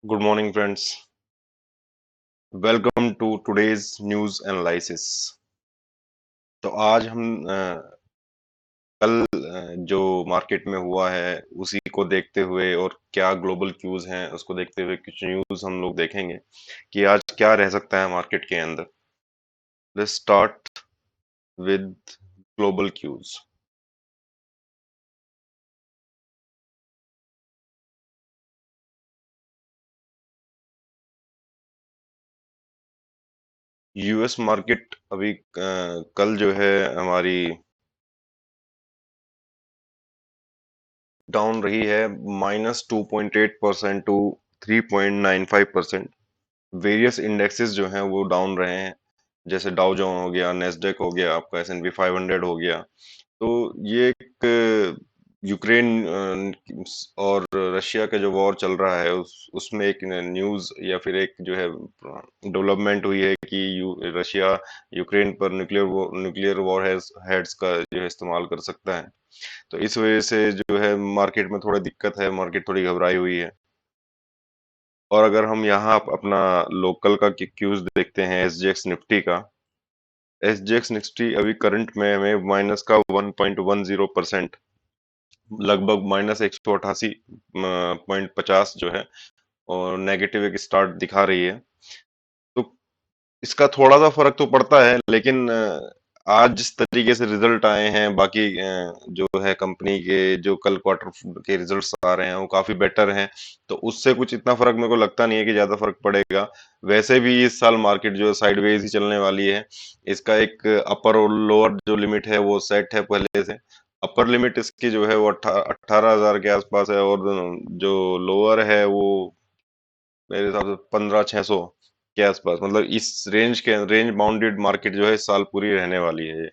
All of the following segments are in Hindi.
Good morning friends. Welcome to today's news analysis. तो आज हम जो मार्केट में हुआ है उसी को देखते हुए और क्या ग्लोबल क्यूज हैं उसको देखते हुए कुछ न्यूज हम लोग देखेंगे कि आज क्या रह सकता है मार्केट के अंदर। Let's start with global cues. US market अभी कल जो है हमारी डाउन रही है -2.8% टू 3.95%। वेरियस इंडेक्सेस जो हैं वो डाउन रहे हैं, जैसे डाउ जोन हो गया, नेस्डेक हो गया, आपका S&P 500 हो गया। तो ये एक यूक्रेन और रशिया का जो वॉर चल रहा है उसमें एक न्यूज़ या फिर एक जो है डेवलपमेंट हुई है कि रशिया यूक्रेन पर न्यूक्लियर वॉर हेड्स का जो है इस्तेमाल कर सकता है। तो इस वजह से जो है मार्केट में थोड़ा दिक्कत है, मार्केट थोड़ी घबराई हुई है। और अगर हम यहाँ अपना लोकल का क्यूज देखते हैं एसजीएक्स निफ्टी का, एसजीएक्स निफ्टी अभी करंट में हमें माइनस का 1.10% लगभग -188.50 जो है और नेगेटिव एक स्टार्ट दिखा रही है। तो इसका थोड़ा सा फर्क तो पड़ता है, लेकिन आज जिस तरीके से रिजल्ट आए हैं बाकी जो है कंपनी के जो कल क्वार्टर के रिजल्ट्स आ रहे हैं वो काफी बेटर हैं। तो उससे कुछ इतना फर्क मेरे को लगता नहीं है कि ज्यादा फर्क पड़ेगा। वैसे भी इस साल मार्केट जो है साइडवेज ही चलने वाली है। इसका एक अपर और लोअर जो लिमिट है वो सेट है पहले से। अपर लिमिट इसकी जो है वो 18,000 के आसपास है और जो लोअर है वो मेरे हिसाब से 15,600 के आसपास। मतलब इस रेंज बाउंडेड मार्केट जो है इस साल पूरी रहने वाली है ये।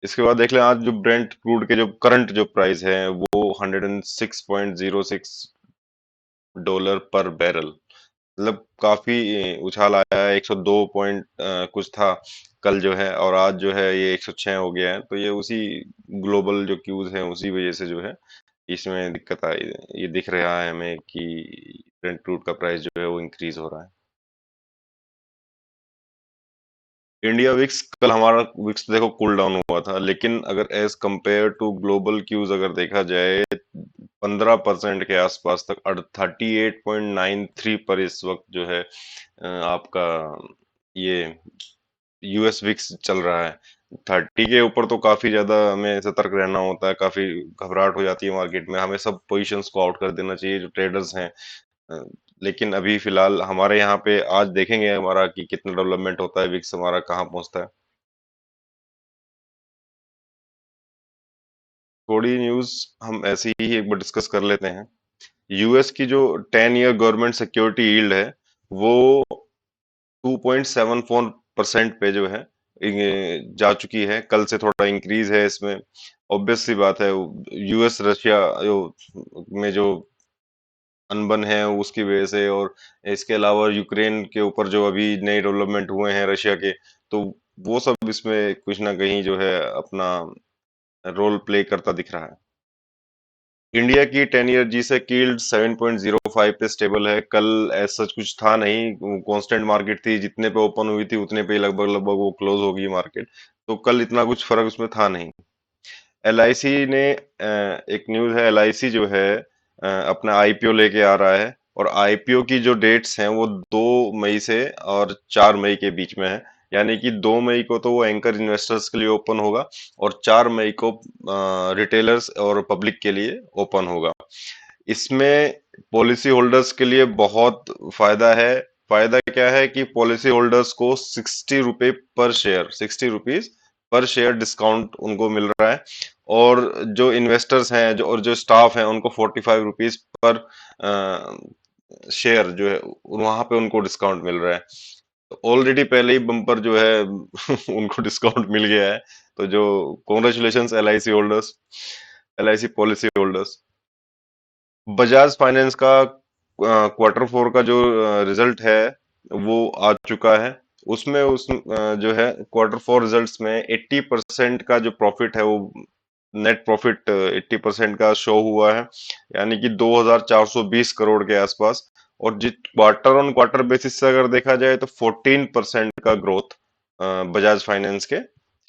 इसके बाद देख लें आज जो ब्रेंट क्रूड के जो करंट जो प्राइस है वो 106.06 डॉलर पर बैरल। मतलब काफी उछाल आया है। 102 पॉइंट कुछ था कल जो है, और आज जो है ये 106 हो गया है। तो ये उसी ग्लोबल जो क्यूज है उसी वजह से जो है इसमें दिक्कत आई। ये दिख रहा है हमें कि ब्रेंट क्रूड का प्राइस जो है वो इंक्रीज हो रहा है। इंडिया विक्स कल हमारा विक्स देखो कूल डाउन हुआ था, लेकिन अगर as compare to global cues अगर देखा जाए 15% के आसपास तक 38.93 पर इस वक्त जो है आपका ये यूएस विक्स चल रहा है। 30 के ऊपर तो काफी ज्यादा हमें सतर्क रहना होता है, काफी घबराहट हो जाती है मार्केट में। हमें सब पोजीशंस को आउट कर देना चाहिए जो ट्रेडर्स हैं। अ, लेकिन अभी फिलहाल हमारे यहाँ पे आज देखेंगे हमारा कि कितना डेवलपमेंट होता है, विक्स हमारा कहाँ पहुंचता है। थोड़ी न्यूज हम ऐसे ही एक बार डिस्कस कर लेते हैं। यूएस की जो 10 ईयर गवर्नमेंट सिक्योरिटी यील्ड है वो 2.74% पे जो है जा चुकी है। कल से थोड़ा इंक्रीज है इसमें। ऑब्वियस सी बात है, यूएस रशिया जो में जो अनबन है उसकी वजह से, और इसके अलावा यूक्रेन के ऊपर जो अभी नए डेवलपमेंट हुए हैं रशिया के, तो वो सब इसमें कुछ ना कहीं जो है अपना रोल प्ले करता दिख रहा है। इंडिया की 10 ईयर जी से कील्ड 7.05 पे स्टेबल है। कल ऐसा सच कुछ था नहीं, कांस्टेंट मार्केट थी, जितने पे ओपन हुई थी उतने पे ही लगभग लगभग वो क्लोज होगी मार्केट। तो कल इतना कुछ फर्क उसमें था नहीं। एलआईसी ने एक न्यूज है, एलआईसी जो है अपना आईपीओ लेके आ रहा है, और आईपीओ की जो डेट्स हैं वो 2 मई से और 4 मई के बीच में है। यानी कि 2 मई को तो वो एंकर इन्वेस्टर्स के लिए ओपन होगा और 4 मई को रिटेलर्स और पब्लिक के लिए ओपन होगा। इसमें पॉलिसी होल्डर्स के लिए बहुत फायदा है। फायदा क्या है कि पॉलिसी होल्डर्स को 60 रुपीज पर शेयर डिस्काउंट उनको मिल रहा है, और जो इन्वेस्टर्स हैं जो और जो स्टाफ हैं उनको 45 रुपीज पर शेयर जो है वहां पे उनको डिस्काउंट मिल रहा है। तो ऑलरेडी पहले ही बम्पर जो है उनको डिस्काउंट मिल गया है। तो जो congratulation LIC holders, LIC policy holders. Bajaj finance का क्वार्टर 4 का जो रिजल्ट है वो आ चुका है। उसमें जो है क्वार्टर 4 रिजल्ट्स में 80% का जो प्रॉफिट है वो नेट प्रॉफिट 80% का शो हुआ है, यानी कि 2420 करोड़ के आसपास। और जित क्वार्टर ऑन क्वार्टर बेसिस से अगर देखा जाए तो 14% का ग्रोथ बजाज फाइनेंस के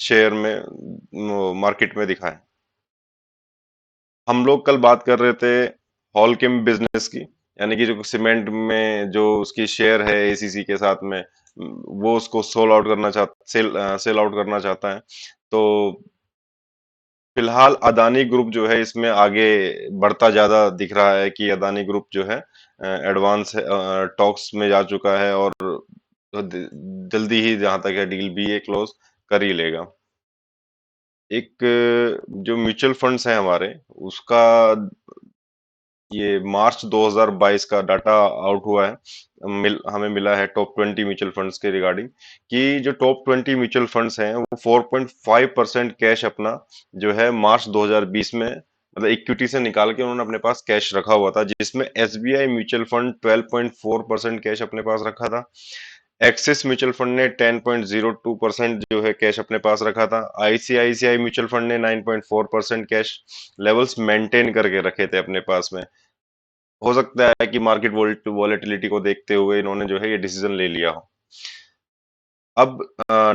शेयर में मार्केट में दिखा है। हम लोग कल बात कर रहे थे हॉलकिम बिजनेस की, यानी कि जो सीमेंट में जो उसकी शेयर है एसीसी के साथ में, वो उसको सेल आउट करना चाहता है। तो फिलहाल अदानी ग्रुप जो है इसमें आगे बढ़ता ज्यादा दिख रहा है कि अदानी ग्रुप जो है एडवांस टॉक्स में जा चुका है, और जल्दी ही जहां तक है डील भी ये क्लोज कर ही लेगा। एक जो म्यूचुअल फंड्स हैं हमारे, उसका ये मार्च 2022 का डाटा आउट हुआ है। हमें मिला है टॉप 20 म्यूचुअल फंड्स के रिगार्डिंग, कि जो टॉप 20 म्यूचुअल फंड्स हैं वो 4.5% कैश अपना जो है मार्च 2020 में मतलब इक्विटी से निकाल के उन्होंने अपने पास कैश रखा हुआ था, जिसमें एसबीआई म्यूचुअल फंड 12.4% कैश अपने पास रखा था। एक्सिस म्यूचुअल फंड ने 10.02% जो है कैश अपने पास रखा था। आईसीआईसीआई म्यूचुअल फंड ने 9.4% कैश लेवल्स मेंटेन करके रखे थे अपने पास में। हो सकता है कि मार्केट वॉलेटिलिटी को देखते हुए इन्होंने जो है ये डिसीजन ले लिया हो। अब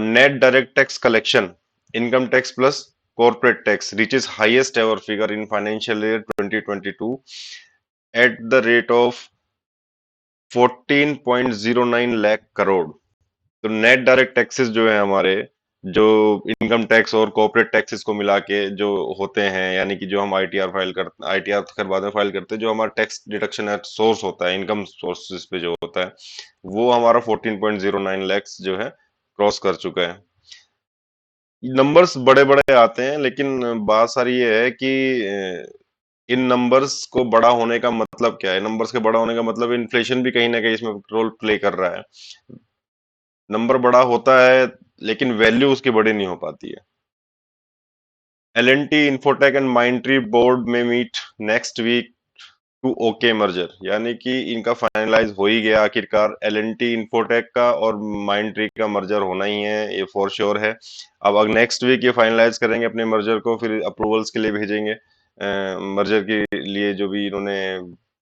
net direct tax collection, income tax plus corporate tax reaches highest ever figure in financial year 2022 at the rate of 14.09 lakh crore. तो नेट डायरेक्ट टैक्सेस जो है हमारे, जो इनकम टैक्स और कॉर्पोरेट टैक्सेस को मिला के जो होते हैं, यानी कि जो हम आईटीआर फिर बाद में फाइल करते हैं, जो हमारा टैक्स डिडक्शन है सोर्स होता है इनकम सोर्सेज पे जो होता है, वो हमारा 14.09 लैक्स जो है क्रॉस कर चुका है। नंबर्स बड़े बड़े आते हैं, लेकिन बात सारी ये है कि इन नंबर्स को बड़ा होने का मतलब क्या है? नंबर्स के बड़ा होने का मतलब इन्फ्लेशन भी कहीं ना कहीं इसमें रोल प्ले कर रहा है। नंबर बड़ा होता है, लेकिन वैल्यू उसकी बड़ी नहीं हो पाती है। L and T Infotech and Mindtree board में meet next week to okay merger, यानी कि इनका फाइनलाइज हो ही गया आखिरकार। एल&टी इन्फोटेक का और माइंडट्री का मर्जर होना ही है, ये फॉर श्योर है। अब नेक्स्ट वीक ये फाइनलाइज करेंगे अपने मर्जर को, फिर अप्रूवल्स के लिए भेजेंगे। मर्जर के लिए जो भी इन्होंने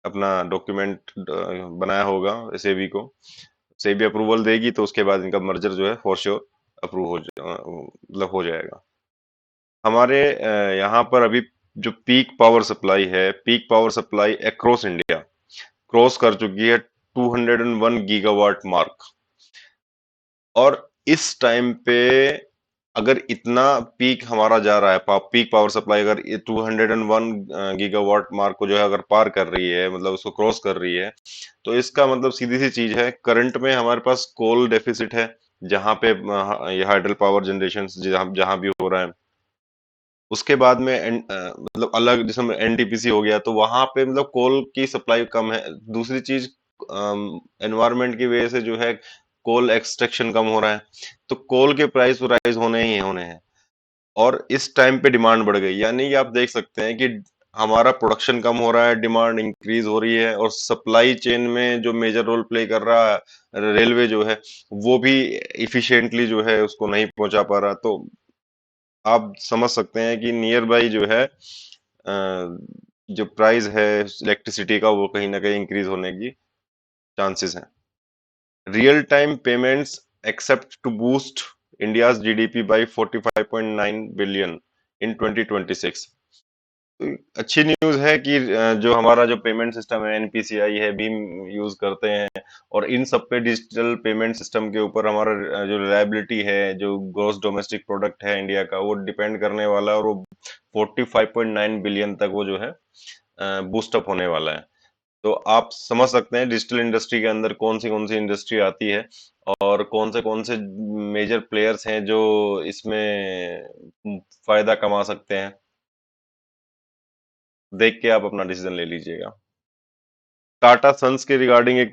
अपना डॉक्यूमेंट बनाया होगा सेबी को, सेबी अप्रूवल देगी तो उसके बाद इनका मर्जर जो है फॉर श्योर अप्रूव मतलब हो जाएगा। हमारे यहाँ पर अभी जो peak power supply across India cross कर चुकी है 201 गीगावाट मार्क। और इस टाइम पे अगर इतना पीक हमारा जा रहा है, पीक पावर सप्लाई अगर 201 गीगावाट मार्क को जो है अगर पार कर रही है, मतलब उसको क्रॉस कर रही है, तो इसका मतलब सीधी सी चीज है, करंट में हमारे पास कोल डेफिसिट है। जहां पे ये हाइडल पावर जनरेशन जहां जहां भी हो रहा है, उसके बाद में मतलब अलग जैसे एनटीपीसी हो गया, तो वहां पे मतलब कोल की सप्लाई कम है। दूसरी चीज, एनवायरनमेंट की वजह से जो है कोल एक्सट्रैक्शन कम हो रहा है, तो कोल के प्राइस राइज होने ही होने हैं। और इस टाइम पे डिमांड बढ़ गई, यानी कि आप देख सकते हैं कि हमारा प्रोडक्शन कम हो रहा है, डिमांड इंक्रीज हो रही है, और सप्लाई चेन में जो मेजर रोल प्ले कर रहा है रेलवे जो है, वो भी इफिशिएंटली जो है उसको नहीं पहुंचा पा रहा। तो आप समझ सकते हैं कि नियर बाई जो है जो प्राइस है इलेक्ट्रिसिटी का, वो कहीं ना कहीं इंक्रीज होने की चांसेस हैं। Real time payments expected to boost India's GDP by 45.9 billion in 2026। तो अच्छी न्यूज है कि जो हमारा जो पेमेंट सिस्टम है, एनपीसीआई है, भीम यूज करते हैं, और इन सब पे डिजिटल पेमेंट सिस्टम के ऊपर हमारा जो रिलायबिलिटी है, जो ग्रॉस डोमेस्टिक प्रोडक्ट है इंडिया का, वो डिपेंड करने वाला है, और वो 45.9 बिलियन तक वो जो है बूस्ट अप होने वाला है। तो आप समझ सकते हैं डिजिटल इंडस्ट्री के अंदर कौन सी इंडस्ट्री आती है, और कौन से मेजर प्लेयर्स हैं जो इसमें फायदा कमा सकते हैं। देख के आप अपना डिसीजन ले लीजिएगा। टाटा सन्स के रिगार्डिंग एक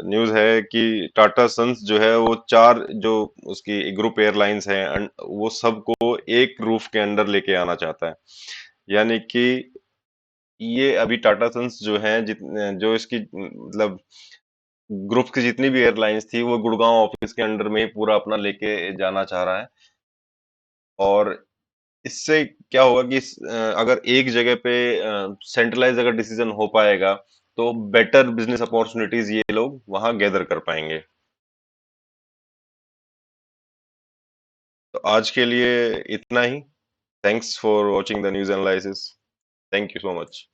न्यूज है कि टाटा सन्स जो है वो चार जो उसकी ग्रुप एयरलाइंस हैं, वो सबको एक रूफ के अंडर लेके आना चाहता है। यानी कि ये अभी टाटा सन्स जो है जो इसकी मतलब ग्रुप की जितनी भी एयरलाइंस थी, वो गुड़गांव ऑफिस के अंडर में ही पूरा अपना लेके जाना चाह रहा है। और इससे क्या होगा कि अगर एक जगह पे सेंट्रलाइज अगर डिसीजन हो पाएगा, तो बेटर बिजनेस अपॉर्चुनिटीज ये लोग वहां गैदर कर पाएंगे। तो आज के लिए इतना ही। Thanks for watching the news analysis. Thank you so much.